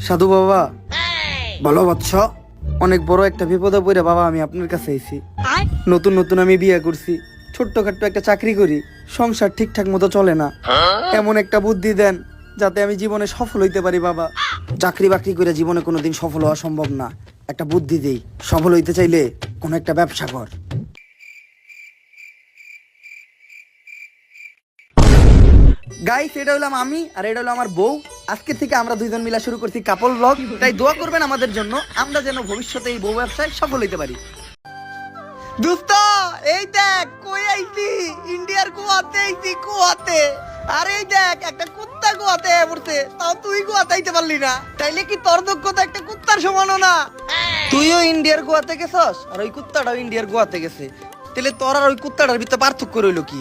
সাধু বাবা, বলো বৎস। অনেক বড় একটা বিপদে পড়ে বাবা আমি আপনার কাছে আইছি। নতুন নতুন আমি বিয়ে করছি, ছোট্টখাট্ট একটা চাকরি করি, সংসার ঠিকঠাক মতো চলে না। এমন একটা বুদ্ধি দেন যাতে আমি জীবনে সফল হইতে পারি বাবা। চাকরি বাকরি করে জীবনে কোনোদিন সফল হওয়া সম্ভব না, একটা বুদ্ধি দেই। সফল হইতে চাইলে কোনো একটা ব্যবসা কর। গাইস, এটা হলাম আমি আর এটা হলো আমার বউ। আজকে থেকে আমরা দুইজন মিলা শুরু করছি কাপল ব্লগ। তাই দোয়া করবেন আমাদের জন্য, আমরা যেন ভবিষ্যতে এই বউ ব্যবসায় সফল হইতে পারি। দোস্ত, এই দেখ কই আইছি, ইন্ডিয়ার গোয়াতে আইছি, গোয়াতে। আর এই দেখ একটা কুত্তা গোয়াতে পড়ছে, তাও তুই গোয়াতে আইতে পারলি না। তাইলে কি তোর দক্ষতা একটা কুত্তার সমানও না? তুইও ইন্ডিয়ার গোয়াতে গেছস আর ওই কুত্তাটাও ইন্ডিয়ার গোয়াতে গেছে, তাহলে তোর আর ওই কুত্তাটার ভিতরে পার্থক্য রইলো কি?